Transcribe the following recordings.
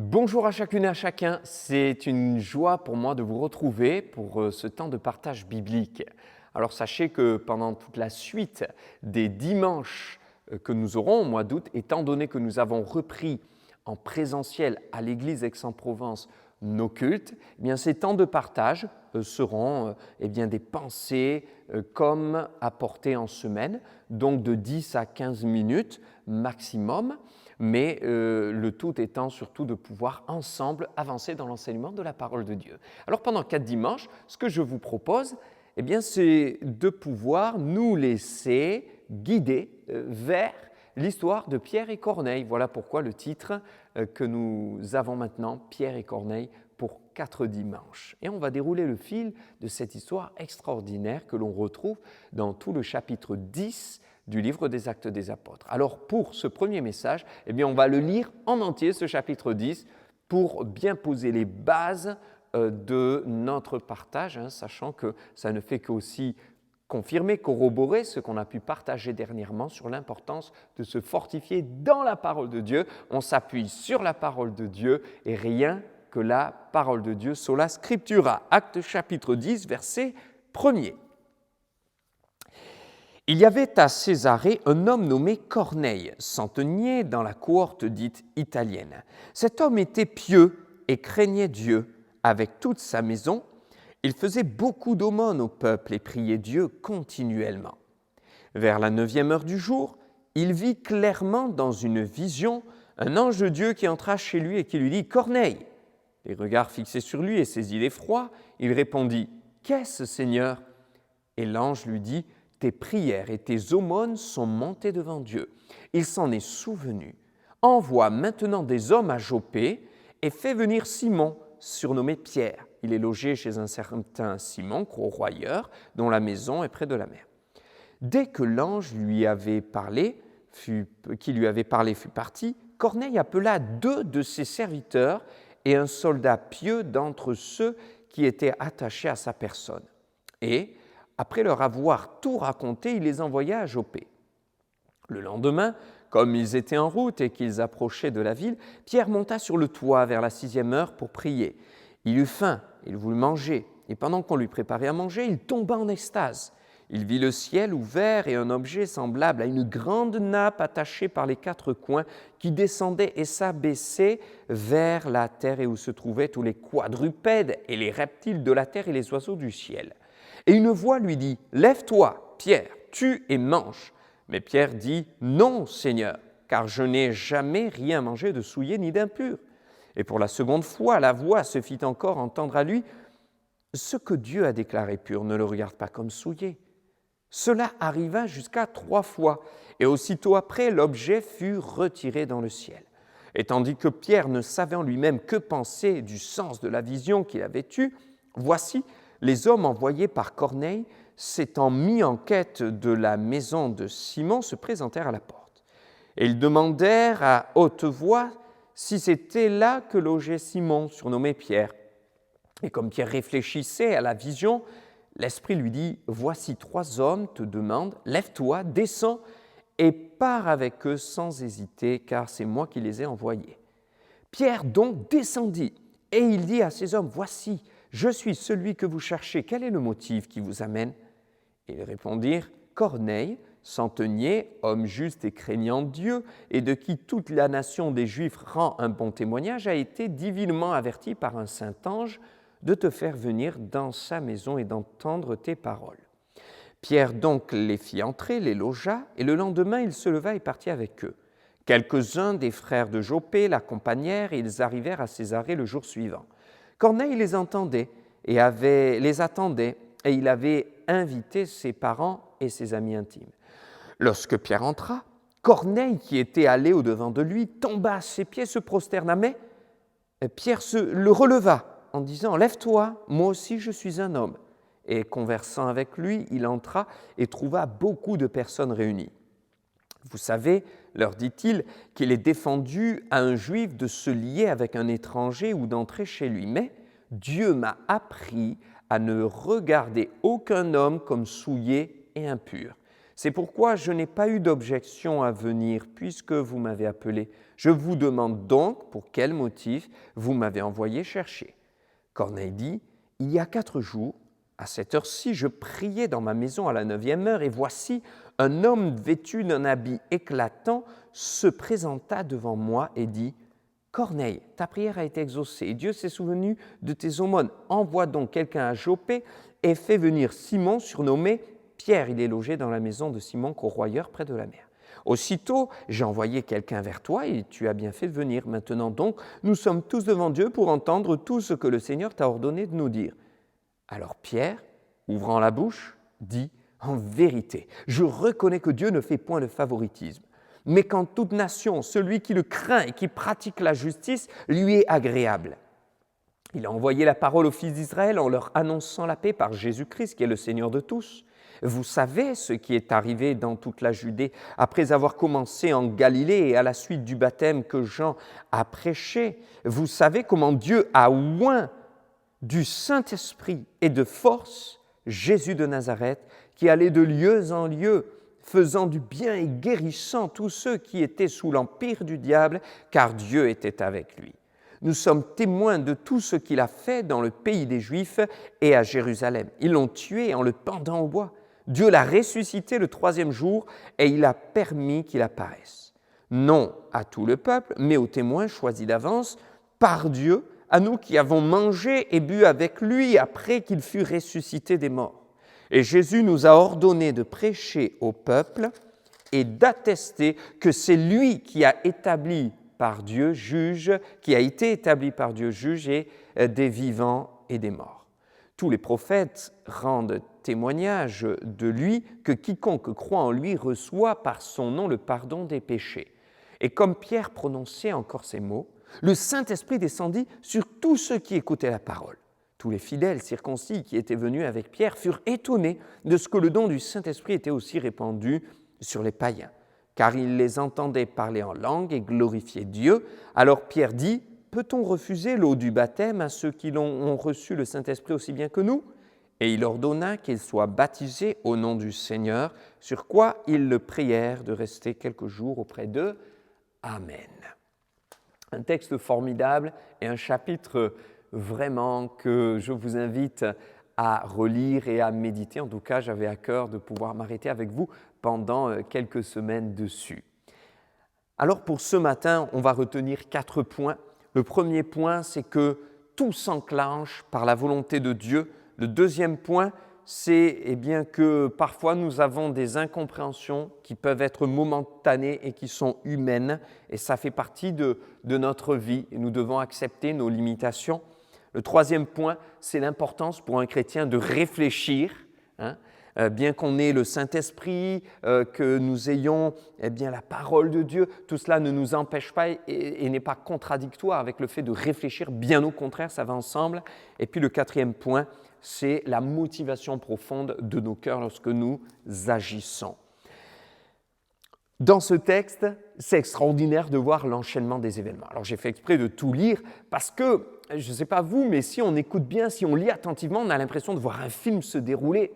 Bonjour à chacune et à chacun, c'est une joie pour moi de vous retrouver pour ce temps de partage biblique. Alors sachez que pendant toute la suite des dimanches que nous aurons au mois d'août, étant donné que nous avons repris en présentiel à l'église Aix-en-Provence nos cultes, eh bien, ces temps de partage seront des pensées comme apportées en semaine, donc de 10 à 15 minutes maximum, mais le tout étant surtout de pouvoir ensemble avancer dans l'enseignement de la parole de Dieu. Alors pendant 4 dimanches, ce que je vous propose, c'est de pouvoir nous laisser guider vers l'histoire de Pierre et Corneille. Voilà pourquoi le titre que nous avons maintenant, Pierre et Corneille, pour 4 dimanches. Et on va dérouler le fil de cette histoire extraordinaire que l'on retrouve dans tout le chapitre 10 du livre des Actes des Apôtres. Alors pour ce premier message, on va le lire en entier, ce chapitre 10, pour bien poser les bases de notre partage, sachant que ça ne fait qu'aussi confirmer, corroborer ce qu'on a pu partager dernièrement sur l'importance de se fortifier dans la parole de Dieu. On s'appuie sur la parole de Dieu et rien que la parole de Dieu, sola scriptura. Actes chapitre 10, verset 1er. Il y avait à Césarée un homme nommé Corneille, centenier dans la cohorte dite italienne. Cet homme était pieux et craignait Dieu avec toute sa maison. Il faisait beaucoup d'aumônes au peuple et priait Dieu continuellement. Vers la 9e heure du jour, il vit clairement dans une vision un ange de Dieu qui entra chez lui et qui lui dit « Corneille !» Les regards fixés sur lui et saisi d'effroi, il répondit « Qu'est-ce, Seigneur ?» Et l'ange lui dit « Tes prières et tes aumônes sont montées devant Dieu. Il s'en est souvenu. Envoie maintenant des hommes à Joppé et fais venir Simon, surnommé Pierre. Il est logé chez un certain Simon, corroyeur, dont la maison est près de la mer. » Dès que l'ange qui lui avait parlé fut parti, Corneille appela 2 de ses serviteurs et un soldat pieux d'entre ceux qui étaient attachés à sa personne. Et, après leur avoir tout raconté, il les envoya à Joppé. Le lendemain, comme ils étaient en route et qu'ils approchaient de la ville, Pierre monta sur le toit vers la 6e heure pour prier. Il eut faim, il voulut manger, et pendant qu'on lui préparait à manger, il tomba en extase. Il vit le ciel ouvert et un objet semblable à une grande nappe attachée par les 4 coins qui descendait et s'abaissait vers la terre et où se trouvaient tous les quadrupèdes et les reptiles de la terre et les oiseaux du ciel. Et une voix lui dit « Lève-toi, Pierre, tue et mange !» Mais Pierre dit « Non, Seigneur, car je n'ai jamais rien mangé de souillé ni d'impur. » Et pour la seconde fois, la voix se fit encore entendre à lui « Ce que Dieu a déclaré pur, ne le regarde pas comme souillé. » Cela arriva jusqu'à 3 fois, et aussitôt après, l'objet fut retiré dans le ciel. Et tandis que Pierre ne savait en lui-même que penser du sens de la vision qu'il avait eue, voici, les hommes envoyés par Corneille, s'étant mis en quête de la maison de Simon, se présentèrent à la porte. Et ils demandèrent à haute voix si c'était là que logeait Simon, surnommé Pierre. Et comme Pierre réfléchissait à la vision, l'Esprit lui dit « Voici 3 hommes te demandent, lève-toi, descends et pars avec eux sans hésiter, car c'est moi qui les ai envoyés. » Pierre donc descendit et il dit à ces hommes « Voici, je suis celui que vous cherchez, quel est le motif qui vous amène ?» Et ils répondirent « Corneille, centenier, homme juste et craignant Dieu, et de qui toute la nation des Juifs rend un bon témoignage, a été divinement averti par un saint ange de te faire venir dans sa maison et d'entendre tes paroles. » Pierre donc les fit entrer, les logea, et le lendemain il se leva et partit avec eux. Quelques-uns des frères de Joppé l'accompagnèrent et ils arrivèrent à Césarée le jour suivant. Corneille les attendait et il avait invité ses parents et ses amis intimes. Lorsque Pierre entra, Corneille, qui était allé au-devant de lui, tomba à ses pieds, se prosterna, mais Pierre le releva en disant « Lève-toi, moi aussi je suis un homme. » Et conversant avec lui, il entra et trouva beaucoup de personnes réunies. « Vous savez, leur dit-il, qu'il est défendu à un juif de se lier avec un étranger ou d'entrer chez lui. Mais Dieu m'a appris à ne regarder aucun homme comme souillé et impur. C'est pourquoi je n'ai pas eu d'objection à venir, puisque vous m'avez appelé. Je vous demande donc pour quel motif vous m'avez envoyé chercher. » Corneille dit, « Il y a 4 jours, à cette heure-ci, je priais dans ma maison à la 9e heure, et voici, un homme vêtu d'un habit éclatant se présenta devant moi et dit, « Corneille, ta prière a été exaucée, et Dieu s'est souvenu de tes aumônes. Envoie donc quelqu'un à Joppé et fais venir Simon, surnommé Pierre. Il est logé dans la maison de Simon Corroyeur, près de la mer. Aussitôt, j'ai envoyé quelqu'un vers toi, et tu as bien fait de venir. Maintenant donc, nous sommes tous devant Dieu pour entendre tout ce que le Seigneur t'a ordonné de nous dire. » Alors Pierre, ouvrant la bouche, dit, « En vérité, je reconnais que Dieu ne fait point de favoritisme, mais qu'en toute nation, celui qui le craint et qui pratique la justice lui est agréable. Il a envoyé la parole aux fils d'Israël en leur annonçant la paix par Jésus-Christ, qui est le Seigneur de tous. Vous savez ce qui est arrivé dans toute la Judée après avoir commencé en Galilée et à la suite du baptême que Jean a prêché. Vous savez comment Dieu a oint du Saint-Esprit et de force Jésus de Nazareth, qui allait de lieu en lieu, faisant du bien et guérissant tous ceux qui étaient sous l'empire du diable, car Dieu était avec lui. Nous sommes témoins de tout ce qu'il a fait dans le pays des Juifs et à Jérusalem. Ils l'ont tué en le pendant au bois. Dieu l'a ressuscité le 3e jour et il a permis qu'il apparaisse. Non à tout le peuple, mais aux témoins choisis d'avance par Dieu, à nous qui avons mangé et bu avec lui après qu'il fut ressuscité des morts. Et Jésus nous a ordonné de prêcher au peuple et d'attester que c'est lui qui a établi par Dieu juge, qui a été établi par Dieu juge et des vivants et des morts. Tous les prophètes rendent témoignage de lui que quiconque croit en lui reçoit par son nom le pardon des péchés. Et comme Pierre prononçait encore ces mots, le Saint-Esprit descendit sur tous ceux qui écoutaient la parole. Tous les fidèles circoncis qui étaient venus avec Pierre furent étonnés de ce que le don du Saint-Esprit était aussi répandu sur les païens, car ils les entendaient parler en langue et glorifier Dieu. Alors Pierre dit, « Peut-on refuser l'eau du baptême à ceux qui ont reçu le Saint-Esprit aussi bien que nous ?» Et il ordonna qu'ils soient baptisés au nom du Seigneur, sur quoi ils le prièrent de rester quelques jours auprès d'eux. Amen. Un texte formidable et un chapitre vraiment que je vous invite à relire et à méditer. En tout cas, j'avais à cœur de pouvoir m'arrêter avec vous pendant quelques semaines dessus. Alors pour ce matin, on va retenir 4 points. Le premier point, c'est que tout s'enclenche par la volonté de Dieu. Le deuxième point, c'est que parfois nous avons des incompréhensions qui peuvent être momentanées et qui sont humaines, et ça fait partie de notre vie, et nous devons accepter nos limitations. Le troisième point, c'est l'importance pour un chrétien de réfléchir, bien qu'on ait le Saint-Esprit, que nous ayons la parole de Dieu, tout cela ne nous empêche pas et n'est pas contradictoire avec le fait de réfléchir, bien au contraire, ça va ensemble. Et puis le quatrième point, c'est la motivation profonde de nos cœurs lorsque nous agissons. Dans ce texte, c'est extraordinaire de voir l'enchaînement des événements. Alors j'ai fait exprès de tout lire parce que, je ne sais pas vous, mais si on écoute bien, si on lit attentivement, on a l'impression de voir un film se dérouler.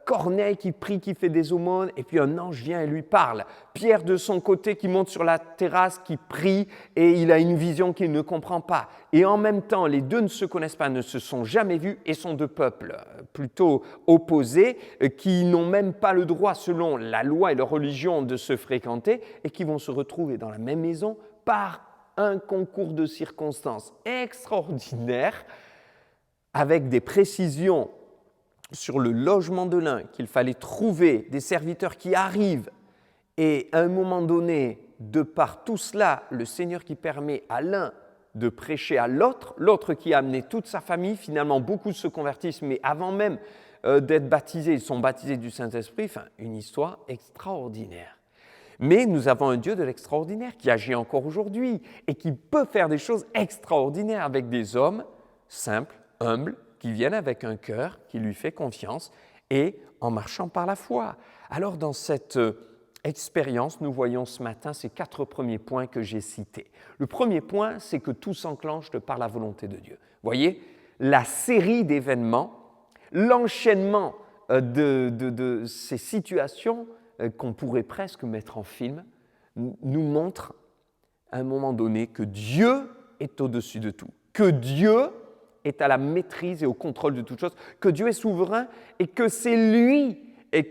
Corneille qui prie, qui fait des aumônes, et puis un ange vient et lui parle. Pierre de son côté qui monte sur la terrasse, qui prie, et il a une vision qu'il ne comprend pas. Et en même temps, les deux ne se connaissent pas, ne se sont jamais vus, et sont deux peuples plutôt opposés, qui n'ont même pas le droit, selon la loi et leur religion, de se fréquenter, et qui vont se retrouver dans la même maison par un concours de circonstances extraordinaires, avec des précisions sur le logement de l'un, qu'il fallait trouver des serviteurs qui arrivent, et à un moment donné, de par tout cela, le Seigneur qui permet à l'un de prêcher à l'autre, l'autre qui a amené toute sa famille, finalement beaucoup se convertissent, mais avant même d'être baptisés, ils sont baptisés du Saint-Esprit, enfin une histoire extraordinaire. Mais nous avons un Dieu de l'extraordinaire qui agit encore aujourd'hui et qui peut faire des choses extraordinaires avec des hommes simples, humbles, qui viennent avec un cœur qui lui fait confiance et en marchant par la foi. Alors dans cette expérience, nous voyons ce matin ces 4 premiers points que j'ai cités. Le premier point, c'est que tout s'enclenche par la volonté de Dieu. Vous voyez, la série d'événements, l'enchaînement de ces situations qu'on pourrait presque mettre en film nous montrent à un moment donné que Dieu est au-dessus de tout, que Dieu est à la maîtrise et au contrôle de toute chose, que Dieu est souverain et que c'est lui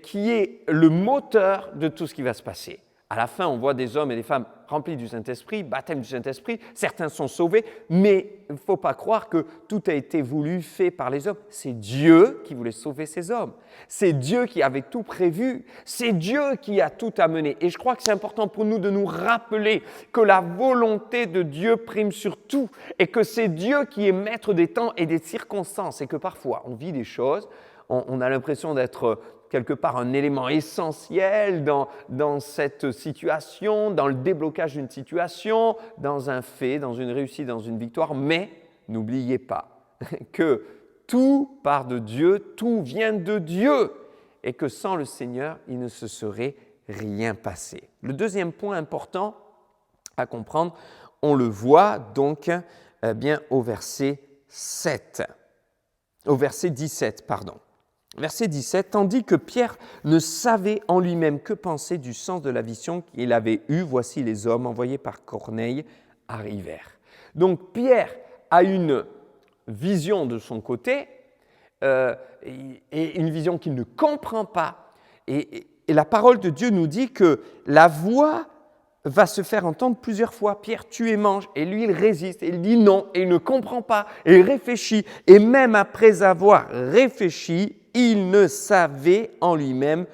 qui est le moteur de tout ce qui va se passer. À la fin, on voit des hommes et des femmes remplis du Saint-Esprit, baptême du Saint-Esprit, certains sont sauvés, mais il ne faut pas croire que tout a été voulu, fait par les hommes. C'est Dieu qui voulait sauver ces hommes. C'est Dieu qui avait tout prévu. C'est Dieu qui a tout amené. Et je crois que c'est important pour nous de nous rappeler que la volonté de Dieu prime sur tout et que c'est Dieu qui est maître des temps et des circonstances et que parfois on vit des choses, on a l'impression d'être quelque part un élément essentiel dans cette situation, dans le déblocage d'une situation, dans un fait, dans une réussite, dans une victoire. Mais n'oubliez pas que tout part de Dieu, tout vient de Dieu et que sans le Seigneur, il ne se serait rien passé. Le deuxième point important à comprendre, on le voit donc bien au verset 17, pardon. Verset 17, tandis que Pierre ne savait en lui-même que penser du sens de la vision qu'il avait eue, voici les hommes envoyés par Corneille arrivèrent. Donc Pierre a une vision de son côté, et une vision qu'il ne comprend pas. Et la parole de Dieu nous dit que la voix va se faire entendre plusieurs fois. Pierre tue et mange, et lui il résiste, et il dit non, et il ne comprend pas, et il réfléchit. Et même après avoir réfléchi, il ne savait en lui-même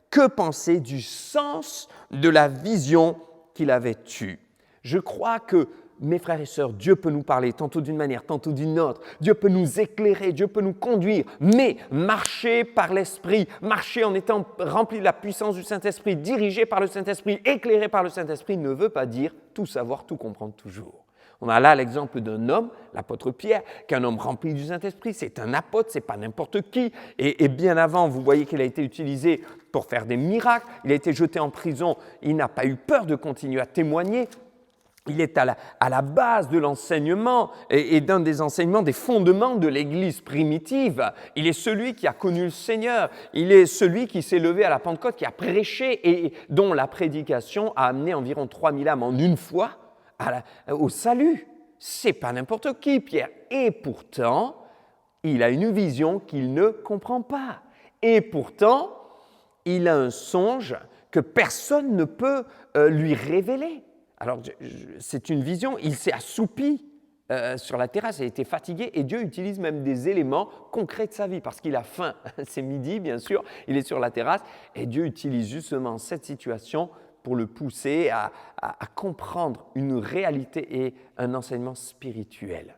que penser du sens de la vision qu'il avait eue. Je crois que, mes frères et sœurs, Dieu peut nous parler tantôt d'une manière, tantôt d'une autre. Dieu peut nous éclairer, Dieu peut nous conduire, mais marcher par l'Esprit, marcher en étant rempli de la puissance du Saint-Esprit, dirigé par le Saint-Esprit, éclairé par le Saint-Esprit, ne veut pas dire tout savoir, tout comprendre toujours. On a là l'exemple d'un homme, l'apôtre Pierre, qui est un homme rempli du Saint-Esprit. C'est un apôtre, ce n'est pas n'importe qui. Et bien avant, vous voyez qu'il a été utilisé pour faire des miracles. Il a été jeté en prison. Il n'a pas eu peur de continuer à témoigner. Il est à la base de l'enseignement et d'un des enseignements, des fondements de l'Église primitive. Il est celui qui a connu le Seigneur. Il est celui qui s'est levé à la Pentecôte, qui a prêché et dont la prédication a amené environ 3000 âmes en une fois au salut. C'est pas n'importe qui, Pierre. Et pourtant, il a une vision qu'il ne comprend pas. Et pourtant, il a un songe que personne ne peut lui révéler. Alors, c'est une vision, il s'est assoupi sur la terrasse, il a été fatigué et Dieu utilise même des éléments concrets de sa vie parce qu'il a faim. C'est midi, bien sûr, il est sur la terrasse et Dieu utilise justement cette situation pour le pousser à comprendre une réalité et un enseignement spirituel.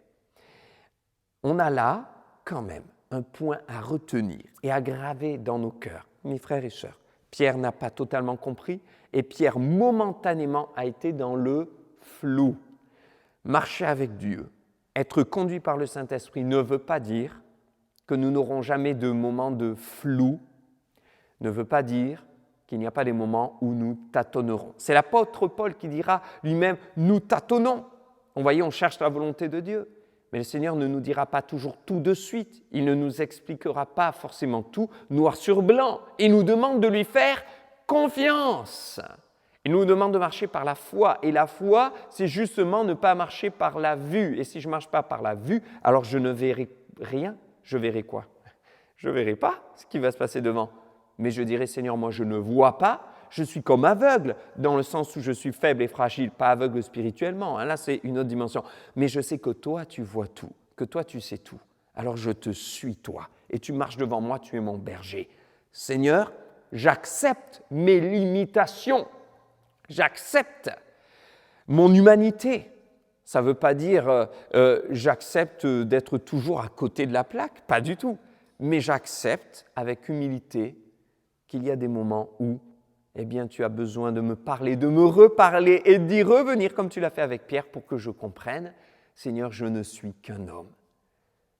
On a là, quand même, un point à retenir et à graver dans nos cœurs. Mes frères et sœurs, Pierre n'a pas totalement compris et Pierre, momentanément, a été dans le flou. Marcher avec Dieu, être conduit par le Saint-Esprit ne veut pas dire que nous n'aurons jamais de moments de flou, ne veut pas dire qu'il n'y a pas des moments où nous tâtonnerons. C'est l'apôtre Paul qui dira lui-même « nous tâtonnons ». On cherche la volonté de Dieu. Mais le Seigneur ne nous dira pas toujours tout de suite. Il ne nous expliquera pas forcément tout noir sur blanc. Il nous demande de lui faire confiance. Il nous demande de marcher par la foi. Et la foi, c'est justement ne pas marcher par la vue. Et si je ne marche pas par la vue, alors je ne verrai rien. Je verrai quoi? Je ne verrai pas ce qui va se passer devant. Mais je dirai, Seigneur, moi je ne vois pas. Je suis comme aveugle, dans le sens où je suis faible et fragile, pas aveugle spirituellement. Là, c'est une autre dimension. Mais je sais que toi, tu vois tout, que toi, tu sais tout. Alors je te suis, toi, et tu marches devant moi, tu es mon berger. Seigneur, j'accepte mes limitations. J'accepte mon humanité. Ça ne veut pas dire j'accepte d'être toujours à côté de la plaque, pas du tout. Mais j'accepte avec humilité qu'il y a des moments où eh bien, tu as besoin de me parler, de me reparler et d'y revenir comme tu l'as fait avec Pierre pour que je comprenne. Seigneur, je ne suis qu'un homme,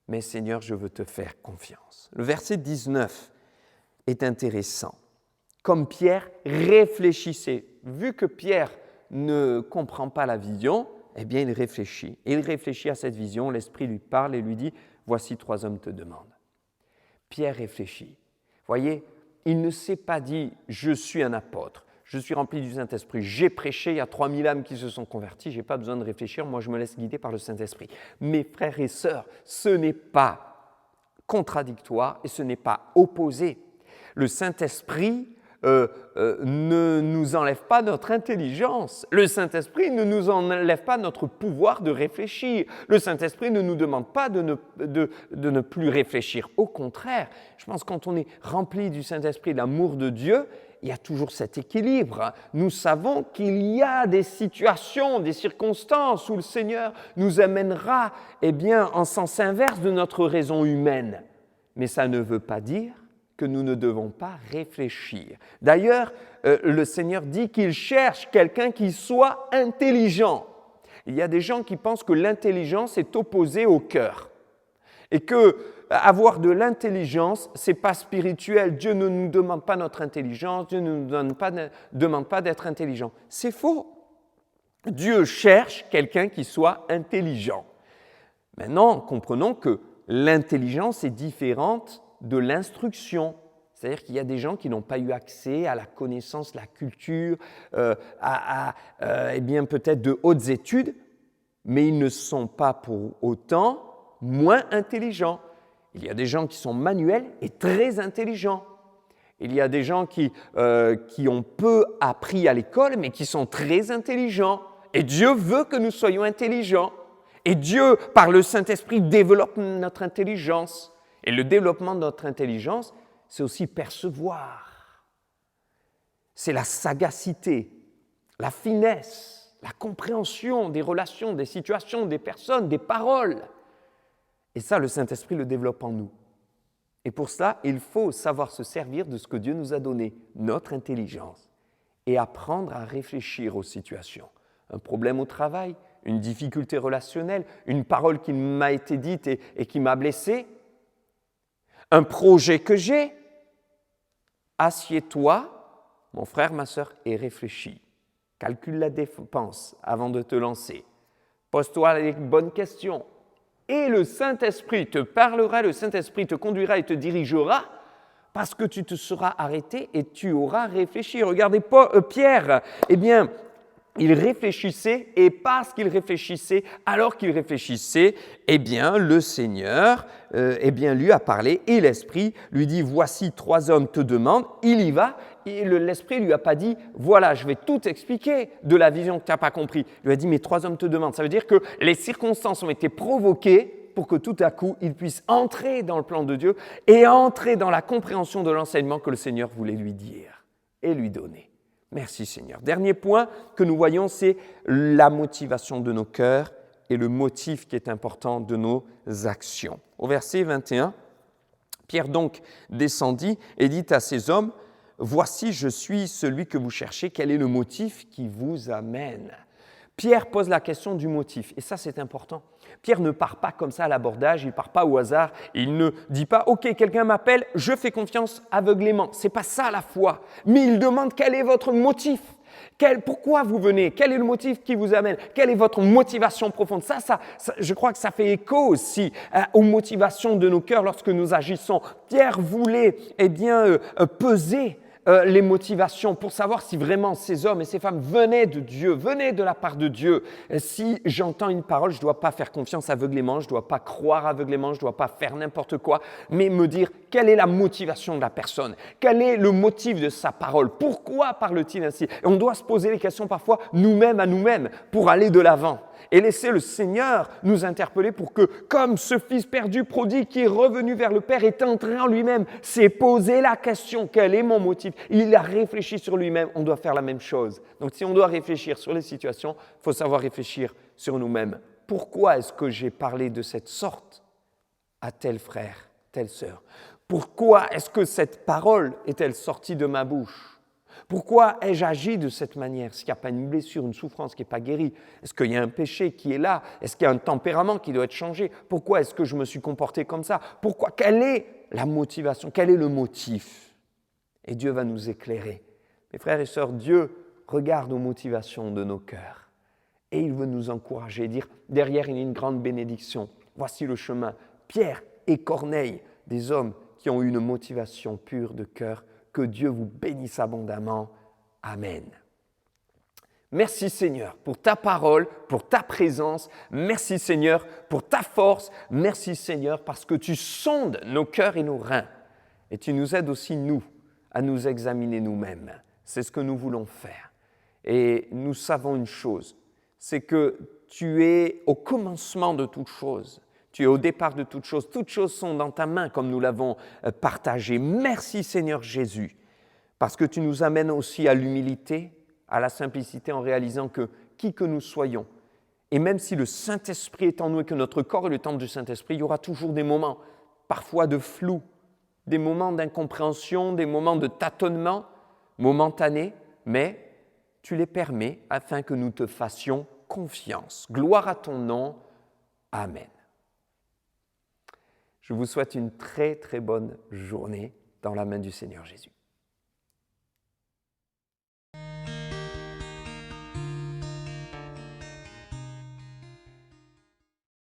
mais Seigneur, je veux te faire confiance. Le verset 19 est intéressant. Comme Pierre réfléchissait, vu que Pierre ne comprend pas la vision, eh bien, il réfléchit. Et il réfléchit à cette vision, l'Esprit lui parle et lui dit « Voici 3 hommes te demandent ». Pierre réfléchit. Voyez, il ne s'est pas dit « je suis un apôtre ». Je suis rempli du Saint-Esprit, j'ai prêché, il y a 3000 âmes qui se sont converties, je n'ai pas besoin de réfléchir, moi je me laisse guider par le Saint-Esprit. Mes frères et sœurs, ce n'est pas contradictoire et ce n'est pas opposé. Le Saint-Esprit ne nous enlève pas notre intelligence. Le Saint-Esprit ne nous enlève pas notre pouvoir de réfléchir. Le Saint-Esprit ne nous demande pas de ne plus réfléchir. Au contraire, je pense que quand on est rempli du Saint-Esprit, de l'amour de Dieu, il y a toujours cet équilibre. Nous savons qu'il y a des situations, des circonstances où le Seigneur nous amènera en sens inverse de notre raison humaine. Mais ça ne veut pas dire que nous ne devons pas réfléchir. D'ailleurs, le Seigneur dit qu'il cherche quelqu'un qui soit intelligent. Il y a des gens qui pensent que l'intelligence est opposée au cœur et que avoir de l'intelligence, ce n'est pas spirituel. Dieu ne nous demande pas notre intelligence, Dieu ne nous demande pas d'être intelligent. C'est faux. Dieu cherche quelqu'un qui soit intelligent. Maintenant, comprenons que l'intelligence est différente de l'instruction. C'est-à-dire qu'il y a des gens qui n'ont pas eu accès à la connaissance, la culture, peut-être de hautes études, mais ils ne sont pas pour autant moins intelligents. Il y a des gens qui sont manuels et très intelligents. Il y a des gens qui ont peu appris à l'école, mais qui sont très intelligents. Et Dieu veut que nous soyons intelligents. Et Dieu, par le Saint-Esprit, développe notre intelligence. Et le développement de notre intelligence, c'est aussi percevoir. C'est la sagacité, la finesse, la compréhension des relations, des situations, des personnes, des paroles. Et ça, le Saint-Esprit le développe en nous. Et pour ça, il faut savoir se servir de ce que Dieu nous a donné, notre intelligence, et apprendre à réfléchir aux situations. Un problème au travail, une difficulté relationnelle, une parole qui m'a été dite et qui m'a blessé, un projet que j'ai. Assieds-toi, mon frère, ma sœur, et réfléchis. Calcule la dépense avant de te lancer. Pose-toi les bonnes questions. Et le Saint-Esprit te parlera, le Saint-Esprit te conduira et te dirigera parce que tu te seras arrêté et tu auras réfléchi. Regardez Pierre, il réfléchissait et parce qu'il réfléchissait, alors qu'il réfléchissait, le Seigneur lui a parlé et l'Esprit lui dit « Voici 3 hommes te demandent », il y va. Et l'Esprit ne lui a pas dit « Voilà, je vais tout expliquer de la vision que tu n'as pas compris ». Il lui a dit « Mais 3 hommes te demandent ». Ça veut dire que les circonstances ont été provoquées pour que tout à coup, il puisse entrer dans le plan de Dieu et entrer dans la compréhension de l'enseignement que le Seigneur voulait lui dire et lui donner. Merci Seigneur. Dernier point que nous voyons, c'est la motivation de nos cœurs et le motif qui est important de nos actions. Au verset 21, Pierre donc descendit et dit à ces hommes « Voici, je suis celui que vous cherchez. Quel est le motif qui vous amène ?» Pierre pose la question du motif, et ça c'est important. Pierre ne part pas comme ça à l'abordage, il ne part pas au hasard, il ne dit pas « Ok, quelqu'un m'appelle, je fais confiance aveuglément ». Ce n'est pas ça la foi, mais il demande quel est votre motif. Pourquoi vous venez? Quel est le motif qui vous amène? Quelle est votre motivation profonde? Ça, je crois que ça fait écho aussi aux motivations de nos cœurs lorsque nous agissons. Pierre voulait peser les motivations pour savoir si vraiment ces hommes et ces femmes venaient de Dieu, venaient de la part de Dieu. Si j'entends une parole, je ne dois pas faire confiance aveuglément, je ne dois pas croire aveuglément, je ne dois pas faire n'importe quoi, mais me dire quelle est la motivation de la personne, quel est le motif de sa parole, pourquoi parle-t-il ainsi? Et on doit se poser les questions parfois nous-mêmes à nous-mêmes pour aller de l'avant. Et laisser le Seigneur nous interpeller pour que, comme ce fils perdu prodigue qui est revenu vers le Père, est entré en lui-même, s'est posé la question, quel est mon motif? Il a réfléchi sur lui-même, on doit faire la même chose. Donc si on doit réfléchir sur les situations, il faut savoir réfléchir sur nous-mêmes. Pourquoi est-ce que j'ai parlé de cette sorte à tel frère, telle sœur? Pourquoi est-ce que cette parole est-elle sortie de ma bouche? Pourquoi ai-je agi de cette manière? Est-ce qu'il n'y a pas une blessure, une souffrance qui n'est pas guérie? Est-ce qu'il y a un péché qui est là? Est-ce qu'il y a un tempérament qui doit être changé? Pourquoi est-ce que je me suis comporté comme ça? Pourquoi? Quelle est la motivation? Quel est le motif? Et Dieu va nous éclairer. Mes frères et sœurs, Dieu regarde aux motivations de nos cœurs. Et il veut nous encourager, dire, derrière il y a une grande bénédiction. Voici le chemin. Pierre et Corneille, des hommes qui ont une motivation pure de cœur. Que Dieu vous bénisse abondamment. Amen. Merci Seigneur pour ta parole, pour ta présence. Merci Seigneur pour ta force. Merci Seigneur parce que tu sondes nos cœurs et nos reins. Et tu nous aides aussi, nous, à nous examiner nous-mêmes. C'est ce que nous voulons faire. Et nous savons une chose, c'est que tu es au commencement de toutes choses. Tu es au départ de toutes choses. Toutes choses sont dans ta main, comme nous l'avons partagé. Merci Seigneur Jésus, parce que tu nous amènes aussi à l'humilité, à la simplicité, en réalisant que qui que nous soyons, et même si le Saint-Esprit est en nous et que notre corps est le temple du Saint-Esprit, il y aura toujours des moments, parfois de flou, des moments d'incompréhension, des moments de tâtonnement momentanés, mais tu les permets afin que nous te fassions confiance. Gloire à ton nom. Amen. Je vous souhaite une très très bonne journée dans la main du Seigneur Jésus.